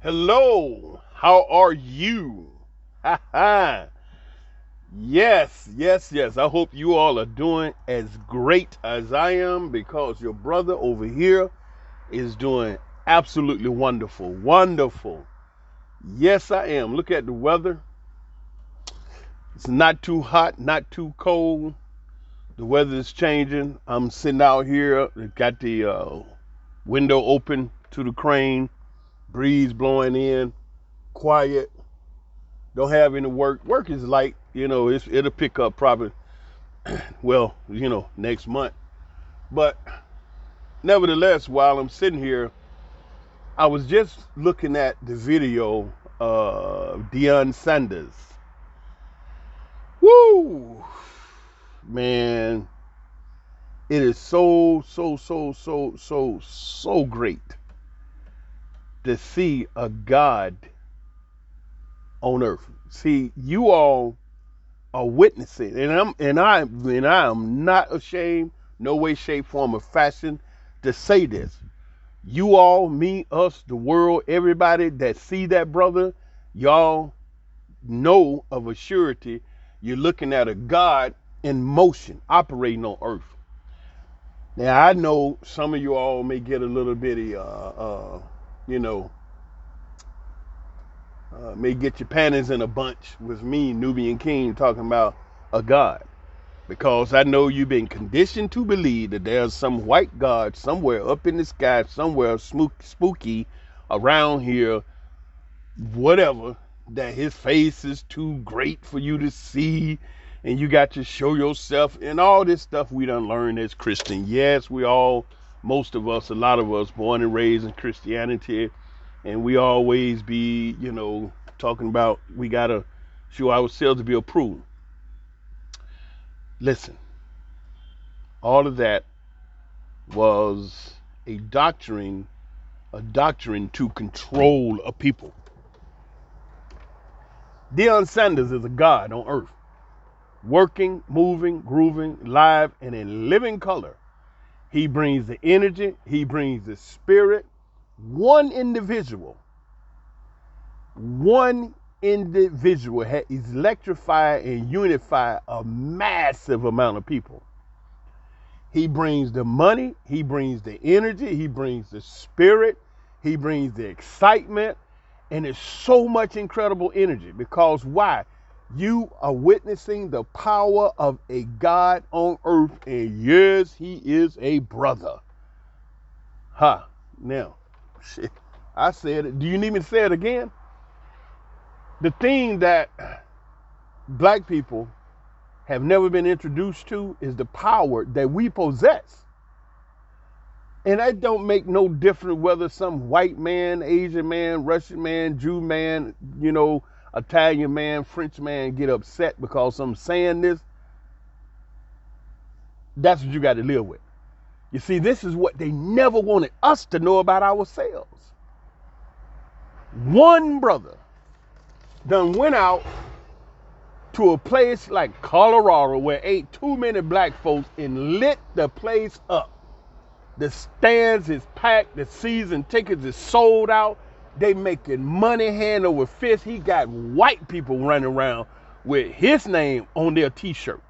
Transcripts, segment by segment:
Hello, how are you? Ha ha. Yes, yes, yes. I hope you all are doing as great as I am because your brother over here is doing absolutely wonderful. Wonderful. Yes, I am. Look at the weather. It's not too hot, not too cold. The weather is changing. I'm sitting out here, got the window open to the crane, breeze blowing in, quiet. Don't have any work. Work is light, it'll pick up probably, well, next month. But nevertheless, while I'm sitting here, I was just looking at the video of Deion Sanders. Woo! Man, it is so great to see a God on earth. See, you all are witnessing, and I am not ashamed, no way, shape, form, or fashion, to say this. You all, me, us, the world, everybody that see that brother, y'all know of a surety you're looking at a God in motion, operating on earth. Now I know some of you all may get a little bitty, you know, may get your panties in a bunch with me, Nubian King, talking about a God. Because I know you've been conditioned to believe that there's some white God somewhere up in the sky, somewhere spooky around here, whatever, that his face is too great for you to see, and you got to show yourself, and all this stuff we done learned as Christian. Yes, we all, most of us, a lot of us, born and raised in Christianity, and we always be, talking about we got to show ourselves to be approved. Listen, all of that was a doctrine to control a people. Deion Sanders is a God on earth, working, moving, grooving, live, and in living color. He brings the energy, he brings the spirit. One individual, one individual has electrified and unified a massive amount of people. He brings the money, he brings the energy, he brings the spirit, he brings the excitement, and it's so much incredible energy. Because why? You are witnessing the power of a God on earth, and yes, he is a brother. Huh. Now, shit, I said it. Do you need me to say it again? The thing that black people have never been introduced to is the power that we possess. And that don't make no difference whether some white man, Asian man, Russian man, Jew man, Italian man, French man get upset because I'm saying this. That's what you got to live with. You see, this is what they never wanted us to know about ourselves. One brother done went out to a place like Colorado where ain't too many black folks and lit the place up. The stands is packed, the season tickets is sold out. They making money hand over fist. He got white people running around with his name on their t-shirts.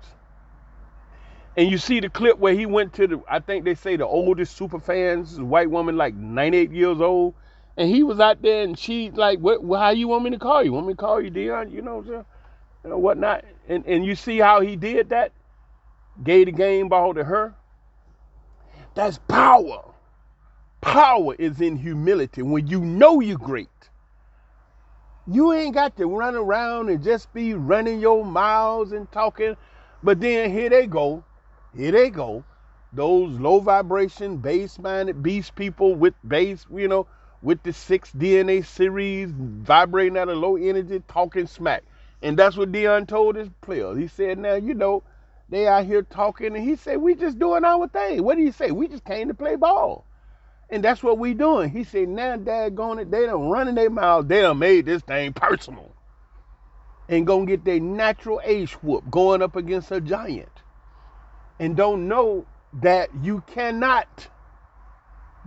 And you see the clip where he went to I think they say the oldest super fans, white woman like 98 years old. And he was out there and she like, how you want me to call you? Want me to call you Deion? Whatnot. And you see how he did that? Gave the game ball to her. That's power. Power is in humility. When you know you're great, you ain't got to run around and just be running your mouths and talking. But then here they go. Those low vibration, bass-minded beast people with bass, with the 6 DNA series, vibrating at a low energy, talking smack. And that's what Deion told his players. He said, now, they out here talking, and he said, we just doing our thing. What do you say? We just came to play ball. And that's what we doing. He said, now, daggone it, they done running their mouths. They done made this thing personal. And gonna get their natural age whoop going up against a giant. And don't know that you cannot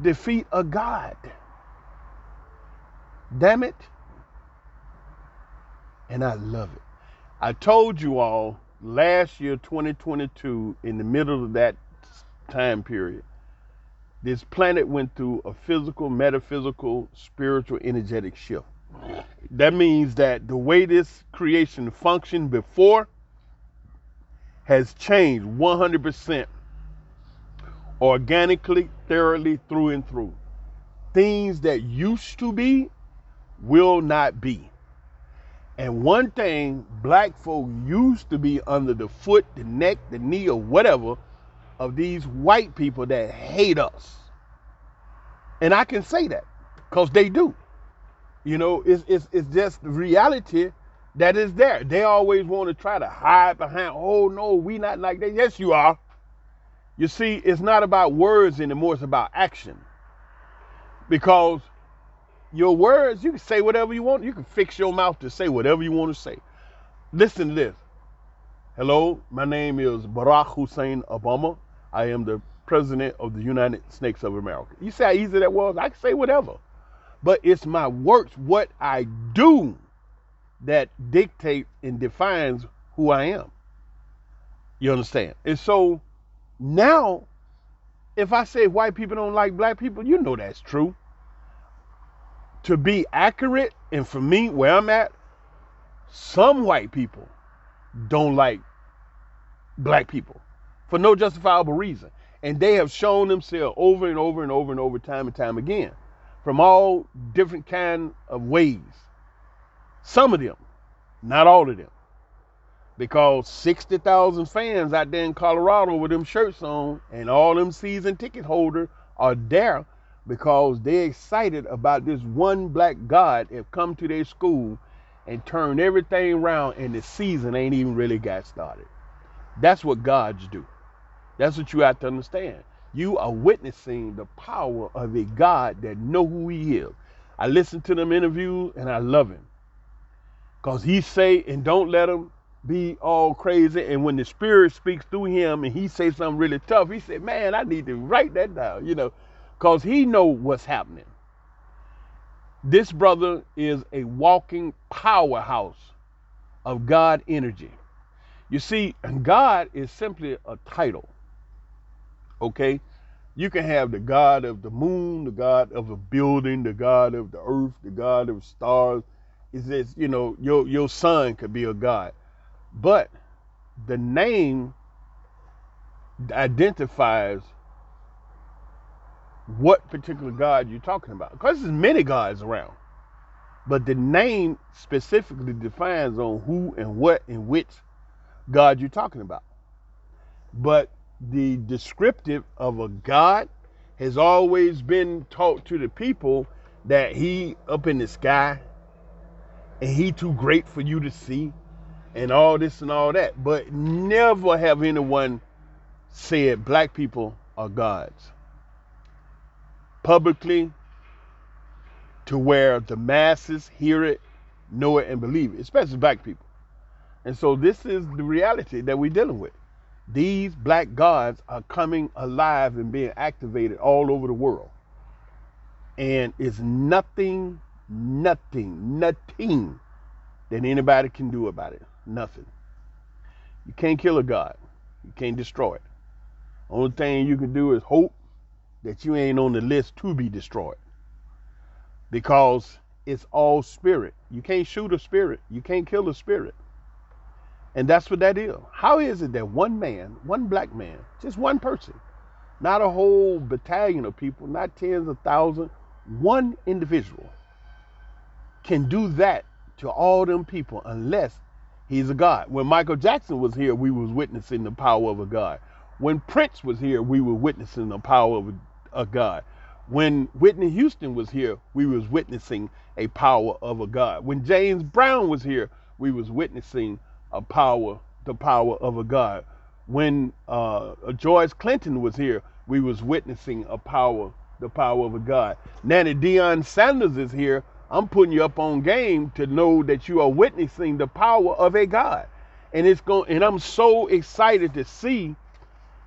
defeat a God. Damn it. And I love it. I told you all last year, 2022, in the middle of that time period, this planet went through a physical, metaphysical, spiritual, energetic shift. That means that the way this creation functioned before has changed 100% organically, thoroughly, through and through. Things that used to be will not be. And one thing, black folk used to be under the foot, the neck, the knee, or whatever of these white people that hate us. And I can say that because they do. You know, it's just the reality that is there. They always want to try to hide behind, oh no, we not like that. Yes, you are. You see, it's not about words anymore, it's about action. Because your words, you can say whatever you want. You can fix your mouth to say whatever you want to say. Listen to this. Hello, my name is Barack Hussein Obama. I am the president of the United States of America. You see how easy that was? I can say whatever. But it's my works, what I do, that dictates and defines who I am. You understand? And so now, if I say white people don't like black people, you know that's true. To be accurate, and for me, where I'm at, some white people don't like black people for no justifiable reason. And they have shown themselves over and over and over and over, time and time again, from all different kind of ways. Some of them, not all of them. Because 60,000 fans out there in Colorado with them shirts on, and all them season ticket holders are there because they're excited about this one black God have come to their school and turned everything around, and the season ain't even really got started. That's what gods do. That's what you have to understand. You are witnessing the power of a God that know who he is. I listen to them interviews and I love him. Because he say, and don't let him be all crazy. And when the spirit speaks through him and he say something really tough, he said, man, I need to write that down, you know, because he know what's happening. This brother is a walking powerhouse of God energy. You see, God is simply a title. Okay? You can have the God of the moon, the God of a building, the God of the earth, the God of stars. It's just, you know, your son could be a God. But the name identifies what particular God you're talking about. Because there's many gods around. But the name specifically defines on who and what and which God you're talking about. But the descriptive of a God has always been taught to the people that he up in the sky and he too great for you to see and all this and all that. But never have anyone said black people are gods publicly, to where the masses hear it, know it, and believe it, especially black people. And so this is the reality that we're dealing with. These black gods are coming alive and being activated all over the world. And it's nothing that anybody can do about it. Nothing. You can't kill a god. You can't destroy it. Only thing you can do is hope that you ain't on the list to be destroyed. Because it's all spirit. You can't shoot a spirit. You can't kill a spirit. And that's what that is. How is it that one man, one black man, just one person, not a whole battalion of people, not tens of thousands, one individual can do that to all them people unless he's a God? When Michael Jackson was here, we was witnessing the power of a God. When Prince was here, we were witnessing the power of a God. When Whitney Houston was here, we was witnessing a power of a God. When James Brown was here, we was witnessing the power of a God. When George Clinton was here, we was witnessing the power of a God. Now that Deion Sanders is here, I'm putting you up on game to know that you are witnessing the power of a God. And I'm so excited to see,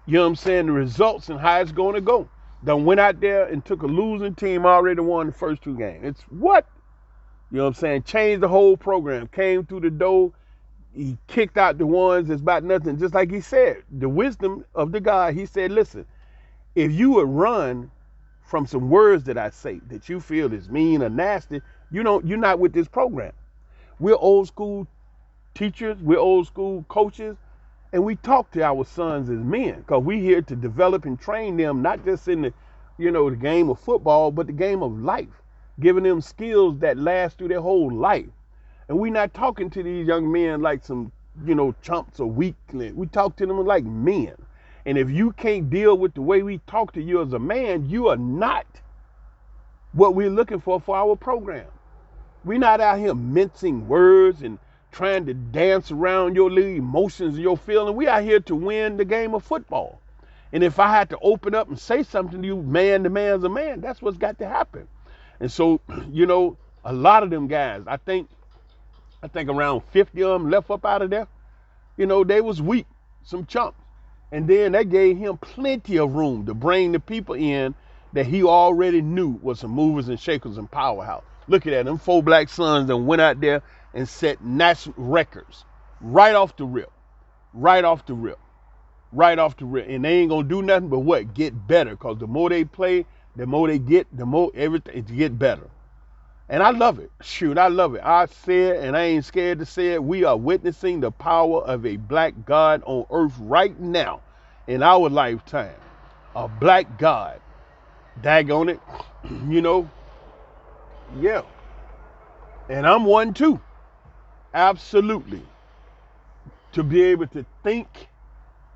you know what I'm saying, the results and how it's going to go. Done went out there and took a losing team, already won the first two games. It's what? You know what I'm saying? Changed the whole program. Came through the door. He kicked out the ones that's about nothing. Just like he said, the wisdom of the guy, he said, listen, if you would run from some words that I say that you feel is mean or nasty, you're not with this program. We're old school teachers, we're old school coaches, and we talk to our sons as men because we're here to develop and train them, not just in the game of football, but the game of life, giving them skills that last through their whole life. And we're not talking to these young men like some, chumps or weaklings. We talk to them like men. And if you can't deal with the way we talk to you as a man, you are not what we're looking for our program. We're not out here mincing words and trying to dance around your little emotions and your feelings. We out here to win the game of football. And if I had to open up and say something to you, man to man's a man, that's what's got to happen. And so, a lot of them guys, I think around 50 of them left up out of there. They was weak, some chumps. And then that gave him plenty of room to bring the people in that he already knew was some movers and shakers and powerhouse. Look at that, them 4 black sons that went out there and set national records right off the rip. Right off the rip. Right off the rip. And they ain't gonna do nothing but what? Get better. Because the more they play, the more they get, the more everything to get better. And I love it. Shoot, I love it. I said, and I ain't scared to say it, we are witnessing the power of a black God on earth right now in our lifetime. A black God. Daggone it. Yeah. And I'm one too. Absolutely. To be able to think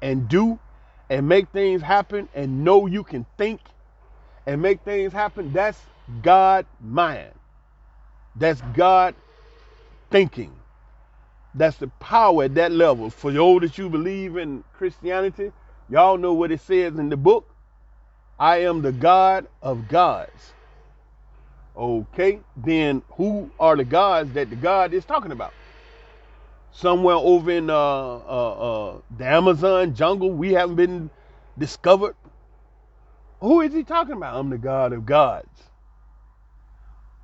and do and make things happen and know you can think and make things happen, that's God mind. That's God thinking. That's the power at that level. For those that you believe in Christianity, y'all know what it says in the book. I am the God of gods. Okay, then who are the gods that the God is talking about? Somewhere over in the Amazon jungle, we haven't been discovered. Who is he talking about? I'm the God of gods.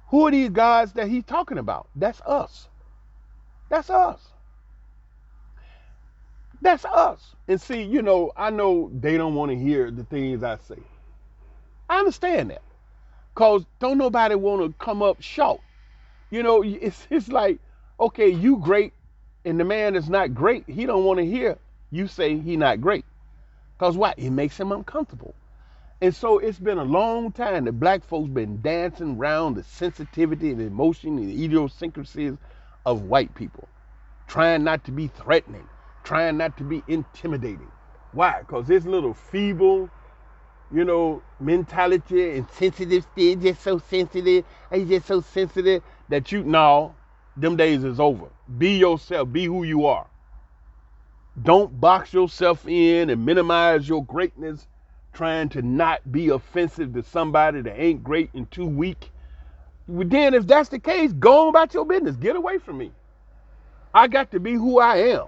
Who are these gods that he's talking about? That's us. That's us. That's us. And see, I know they don't want to hear the things I say. I understand that. Because don't nobody want to come up short. It's like, okay, you great, and the man that's not great, he don't want to hear you say he not great. Because what? It makes him uncomfortable. And so it's been a long time that black folks been dancing around the sensitivity and emotion and the idiosyncrasies of white people. Trying not to be threatening. Trying not to be intimidating. Why? Because this little feeble, mentality and sensitive still just so sensitive. He's just so sensitive that them days is over. Be yourself. Be who you are. Don't box yourself in and minimize your greatness, trying to not be offensive to somebody that ain't great and too weak. Then if that's the case, go on about your business. Get away from me. I got to be who I am.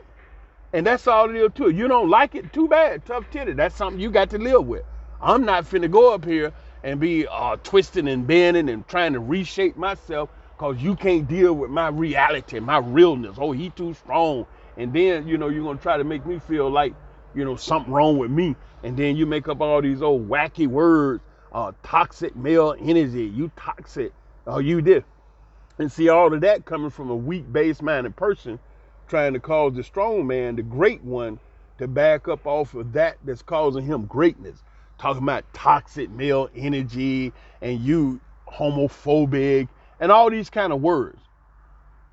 And that's all it is to it. You don't like it? Too bad. Tough titty. That's something you got to live with. I'm not finna go up here and be twisting and bending and trying to reshape myself because you can't deal with my reality, my realness. Oh, he too strong. And then, you're going to try to make me feel like, something wrong with me. And then you make up all these old wacky words, toxic male energy, you toxic, you this. And see all of that coming from a weak, base-minded person trying to cause the strong man, the great one, to back up off of that's causing him greatness. Talking about toxic male energy and you homophobic and all these kind of words.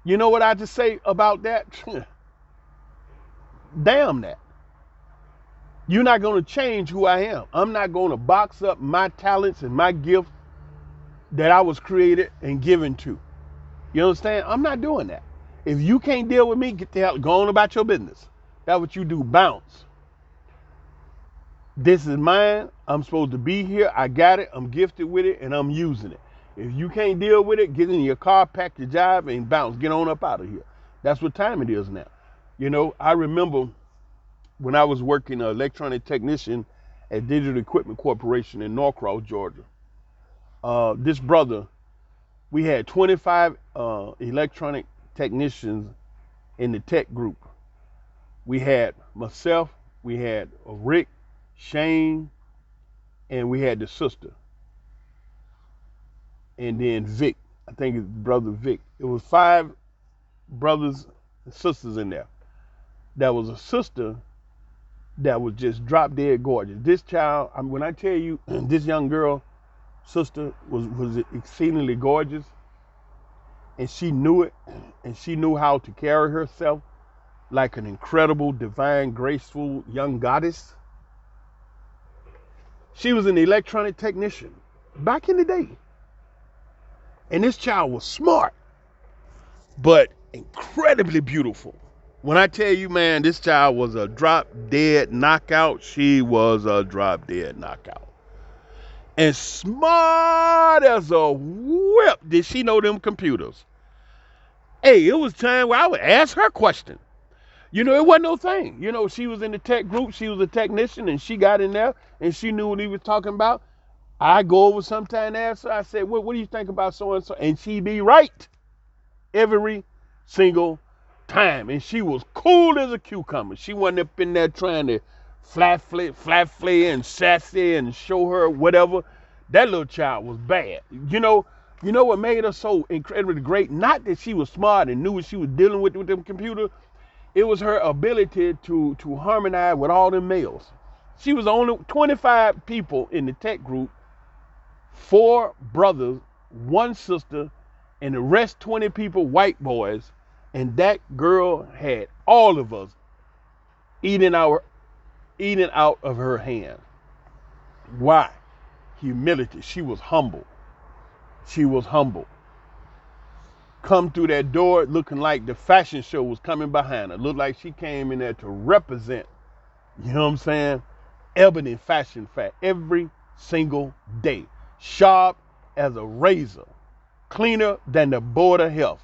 You know what I just say about that? Damn that. You're not going to change who I am. I'm not going to box up my talents and my gift that I was created and given to. You understand? I'm not doing that. If you can't deal with me, get the hell, go on about your business. That's what you do, bounce. This is mine. I'm supposed to be here. I got it. I'm gifted with it, and I'm using it. If you can't deal with it, get in your car, pack your job, and bounce. Get on up out of here. That's what time it is now. I remember when I was working an electronic technician at Digital Equipment Corporation in Norcross, Georgia. This brother, We had 25 electronic technicians in the tech group. We had myself, we had Rick, Shane, and we had the sister, and then Vic. I think it's brother Vic. It was 5 brothers and sisters in there. There was a sister that was just drop dead gorgeous. This child, when I tell you, this young girl, sister, was exceedingly gorgeous, and she knew it, and she knew how to carry herself like an incredible, divine, graceful young goddess. She was an electronic technician back in the day. And this child was smart, but incredibly beautiful. When I tell you, man, this child was a drop dead knockout. She was a drop dead knockout. And smart as a whip. Did she know them computers? Hey, it was time where I would ask her questions. You know, it wasn't no thing. You know, she was in the tech group. She was a technician, and she got in there, and she knew what he was talking about. I go over sometime and ask her. I said, what do you think about so-and-so? And she be right every single time. And she was cool as a cucumber. She wasn't up in there trying to flat flay and sassy and show her whatever. That little child was bad. You know what made her so incredibly great? Not that she was smart and knew what she was dealing with them computers. It was her ability to harmonize with all them males. She was only 25 people in the tech group, 4 brothers, 1 sister, and the rest 20 people, white boys. And that girl had all of us eating out of her hand. Why? Humility. She was humble. She was humble. Come through that door looking like the fashion show was coming behind her. Looked like she came in there to represent, you know what I'm saying? Ebony Fashion Fact every single day. Sharp as a razor. Cleaner than the Board of Health.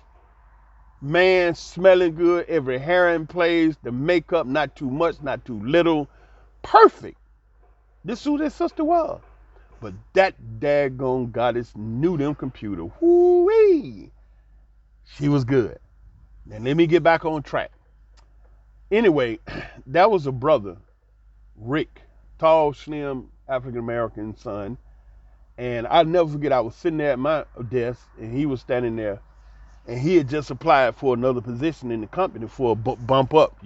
Man, smelling good, every hair in place, the makeup not too much, not too little. Perfect. This is who this sister was. But that daggone goddess knew them computer. Whoo-wee. She was good. Now let me get back on track. Anyway, that was a brother, Rick, tall, slim, African-American son. And I'll never forget, I was sitting there at my desk, and he was standing there, and he had just applied for another position in the company for a bump up,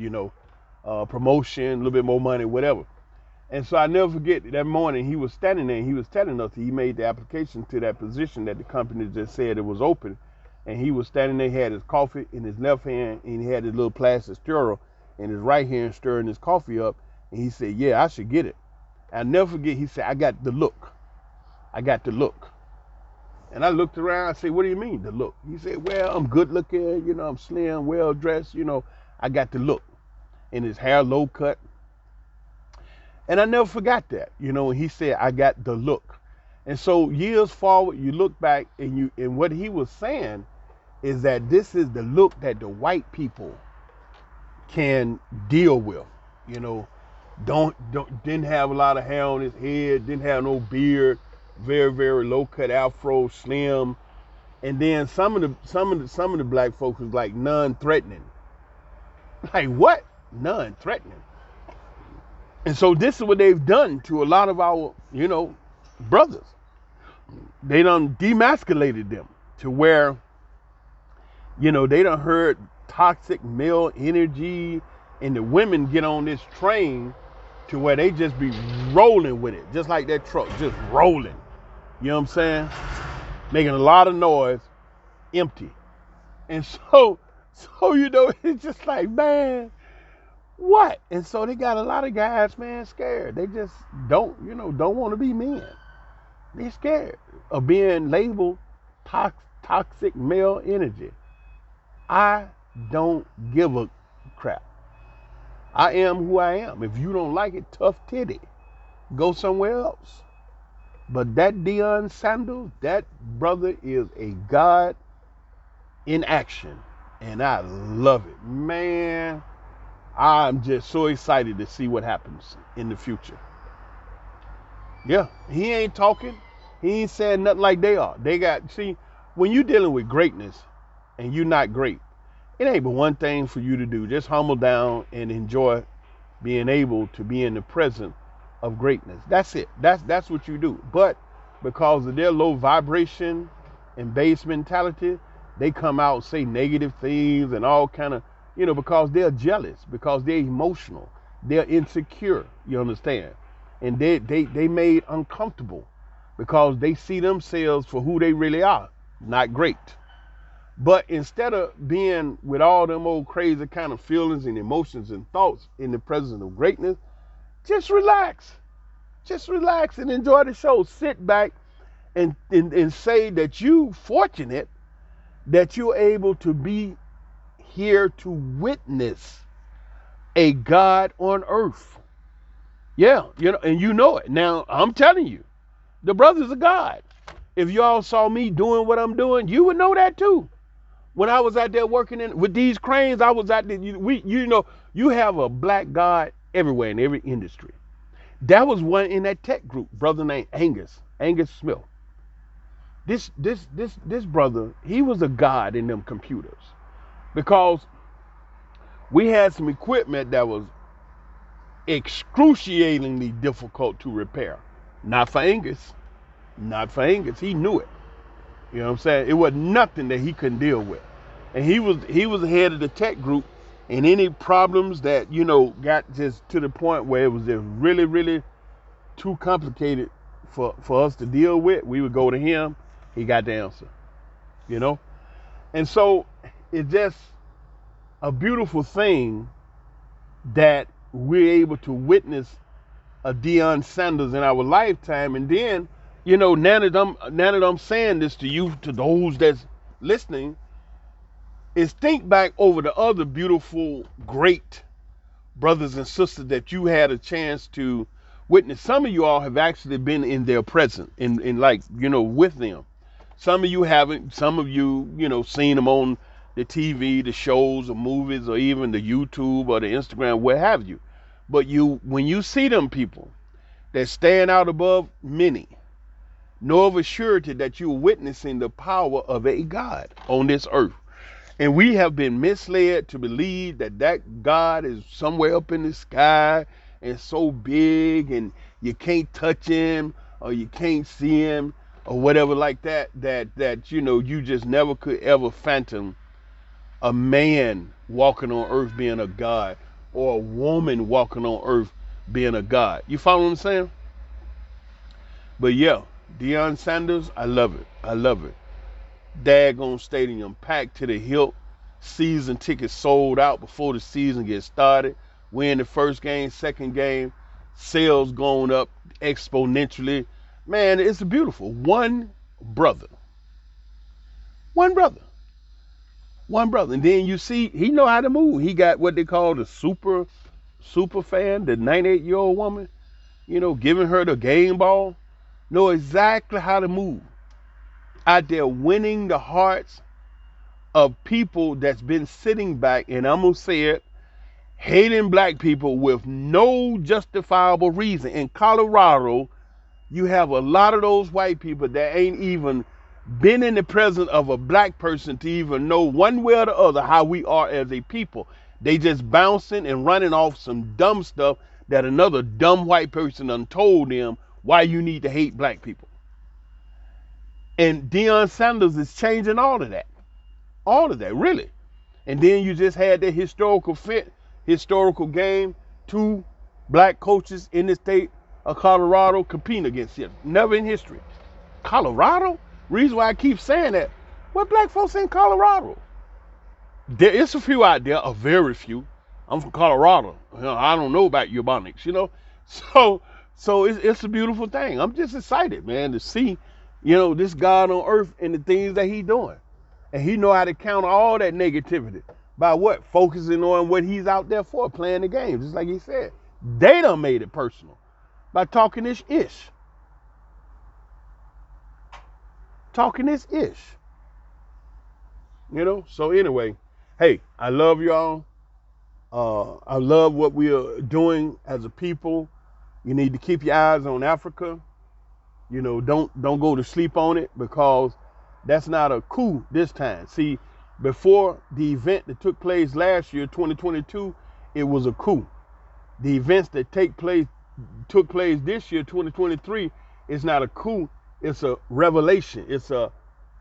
promotion, a little bit more money, whatever. And so I never forget that morning he was standing there, and he was telling us he made the application to that position that the company just said it was open. And he was standing there, he had his coffee in his left hand, and he had his little plastic stirrer in his right hand stirring his coffee up. And he said, yeah, I should get it. I'll never forget, he said, I got the look. I got the look. And I looked around, I said, what do you mean, the look? He said, well, I'm good looking, I'm slim, well dressed, I got the look. And his hair low cut. And I never forgot that, he said, I got the look. And so years forward, you look back, and what he was saying is that this is the look that the white people can deal with. Didn't have a lot of hair on his head, didn't have no beard, very, very low cut afro, slim. And then some of the black folks was like non-threatening. Like what? Non-threatening. And so this is what they've done to a lot of our, brothers. They done demasculated them to where, they done heard toxic male energy, and the women get on this train to where they just be rolling with it, just like that truck, just rolling. You know what I'm saying? Making a lot of noise, empty. And so it's just like, man, what? And so they got a lot of guys, man, scared. They just don't want to be men. They're scared of being labeled toxic male energy. I don't give a crap. I am who I am. If you don't like it, tough titty. Go somewhere else. But that Deion Sanders, that brother is a God in action. And I love it. Man, I'm just so excited to see what happens in the future. Yeah, he ain't talking. He ain't saying nothing like they are. when you're dealing with greatness and you're not great, it ain't but one thing for you to do. Just humble down and enjoy being able to be in the presence of greatness. That's it. That's what you do. But because of their low vibration and base mentality, they come out and say negative things and all kind of, because they're jealous, because they're emotional, they're insecure. You understand? And they made uncomfortable because they see themselves for who they really are, not great. But instead of being with all them old crazy kind of feelings and emotions and thoughts in the presence of greatness, just relax. Just relax and enjoy the show. Sit back and say that you fortunate that you're able to be here to witness a God on earth. Yeah, and you know it. Now, I'm telling you, the brothers of God. If y'all saw me doing what I'm doing, you would know that too. When I was out there working with these cranes, I was out there. You have a black God everywhere in every industry. That was one in that tech group, brother named Angus Smith. This brother, he was a god in them computers because we had some equipment that was excruciatingly difficult to repair. Not for Angus. Not for Angus. He knew it. You know what I'm saying? It was nothing that he couldn't deal with. And he was the head of the tech group, and any problems that, got just to the point where it was just really, really too complicated for us to deal with, we would go to him. He got the answer. And so it's just a beautiful thing that we're able to witness a Deion Sanders in our lifetime. And then, now that I'm saying this to you, to those that's listening, is think back over the other beautiful, great brothers and sisters that you had a chance to witness. Some of you all have actually been in their presence, in like, with them. Some of you haven't. Some of you, seen them on the TV, the shows or movies, or even the YouTube or the Instagram, where have you. But when you see them people that stand out above many, know of a surety that you're witnessing the power of a God on this earth. And we have been misled to believe that God is somewhere up in the sky and so big and you can't touch him or you can't see him or whatever like that, you just never could ever phantom a man walking on earth being a God or a woman walking on earth being a God. You follow what I'm saying? But yeah, Deion Sanders, I love it. I love it. Daggone stadium packed to the hilt. Season tickets sold out before the season gets started. Win the first game, second game, sales going up exponentially. Man, it's beautiful. One brother. One brother. One brother. And then you see, he know how to move. He got what they call the super fan, the 98-year-old woman, giving her the game ball. Know exactly how to move. Out there winning the hearts of people that's been sitting back, and I'm going to say it, hating black people with no justifiable reason. In Colorado, you have a lot of those white people that ain't even been in the presence of a black person to even know one way or the other how we are as a people. They just bouncing and running off some dumb stuff that another dumb white person done told them why you need to hate black people. And Deion Sanders is changing all of that. All of that, really. And then you just had that historical game, two black coaches in the state of Colorado competing against each other. Never in history. Colorado? Reason why I keep saying that, what black folks in Colorado? There is a few out there, a very few. I'm from Colorado. I don't know about Ebonics, So it's a beautiful thing. I'm just excited, man, to see, this God on earth and the things that he's doing. And he know how to counter all that negativity by what? Focusing on what he's out there for, playing the game. Just like he said. They done made it personal by talking this ish. Talking this ish. So anyway, hey, I love y'all. I love what we are doing as a people. You need to keep your eyes on Africa. Don't go to sleep on it because That's not a coup this time. See, before the event that took place last year, 2022, it was a coup. The events that took place this year, 2023, is not a coup. It's a revelation. It's a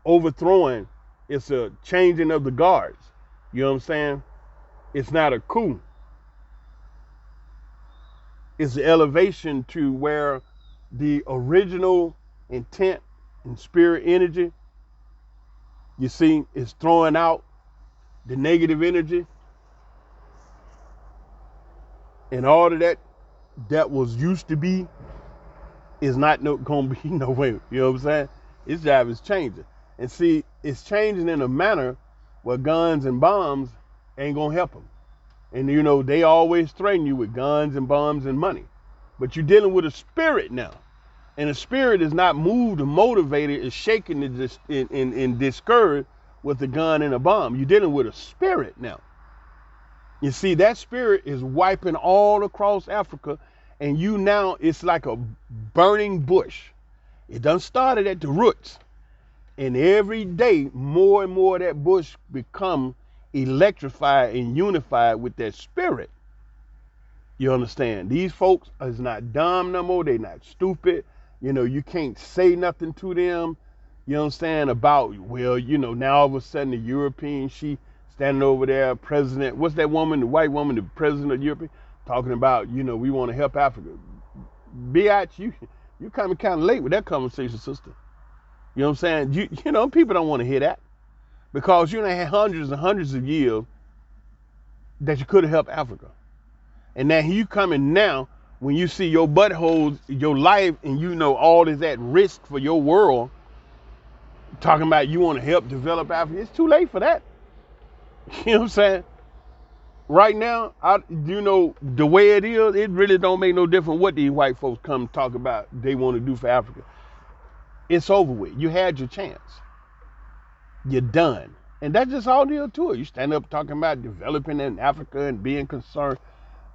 overthrowing. It's a changing of the guards. You know what I'm saying? It's not a coup. It's the elevation to where the original intent and spirit energy, you see, is throwing out the negative energy and all of that was used to be is not gonna be no way. You know what I'm saying? Its job is changing. And see, it's changing in a manner where guns and bombs ain't gonna help them. And you know, they always threaten you with guns and bombs and money. But you're dealing with a spirit now. And a spirit is not moved or motivated, is shaken and discouraged with a gun and a bomb. You're dealing with a spirit now. You see, that spirit is wiping all across Africa, and you now, it's like a burning bush. It done started at the roots. And every day, more and more of that bush become electrified and unified with that spirit. You understand? These folks is not dumb no more. They not stupid. You know, you can't say nothing to them. You know what I'm saying? About, well, you know, now all of a sudden the European, she standing over there, president, what's that woman, the white woman, the president of Europe, talking about, you know, we want to help Africa. Biatch, you coming kind of late with that conversation, sister. You know what I'm saying? You know, people don't want to hear that. Because you done had hundreds and hundreds of years that you could have helped Africa. And now you coming now, when you see your buttholes, your life, and you know all is at risk for your world, talking about you want to help develop Africa, it's too late for that. You know what I'm saying? Right now, you know, the way it is, it really don't make no difference what these white folks come talk about they want to do for Africa. It's over with. You had your chance. You're done. And that's just all there to it. You stand up talking about developing in Africa and being concerned.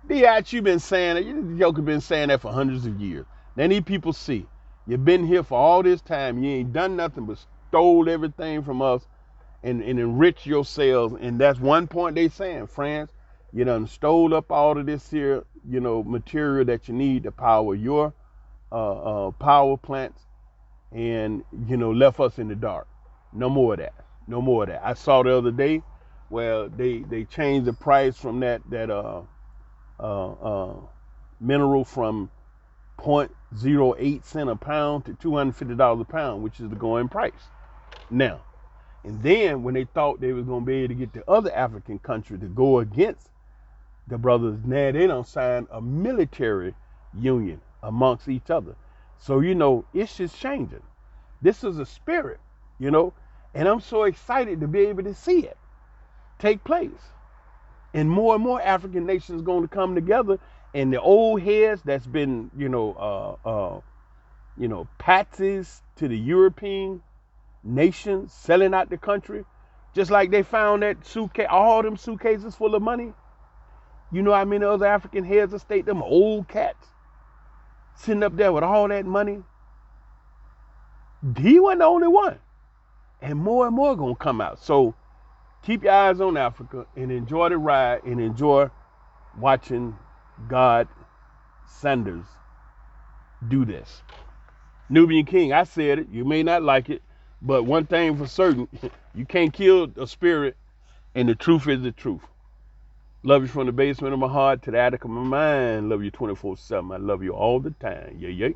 Biatch, you been saying that. You joker been saying that for hundreds of years. Then these people see you've been here for all this time. You ain't done nothing but stole everything from us and enrich yourselves. And that's one point they saying, friends, you done stole up all of this here, you know, material that you need to power your power plants, and you know, left us in the dark. No more of that. No more of that. I saw the other day where they changed the price from that mineral from 0.08 cent a pound to $250 a pound, which is the going price now. And then when they thought they was gonna be able to get the other African country to go against the brothers, now they don't sign a military union amongst each other. So you know, it's just changing. This is a spirit, you know, and I'm so excited to be able to see it take place. And more African nations going to come together, and the old heads that's been, you know, patsies to the European nations selling out the country, just like they found that suitcase, all them suitcases full of money. You know how many other African heads of state, them old cats, sitting up there with all that money? He wasn't the only one. And more gonna come out. So keep your eyes on Africa and enjoy the ride and enjoy watching God Sanders do this. Nubian King, I said it, you may not like it, but one thing for certain, you can't kill a spirit, and the truth is the truth. Love you from the basement of my heart to the attic of my mind. Love you 24/7. I love you all the time. Yeah, yeah.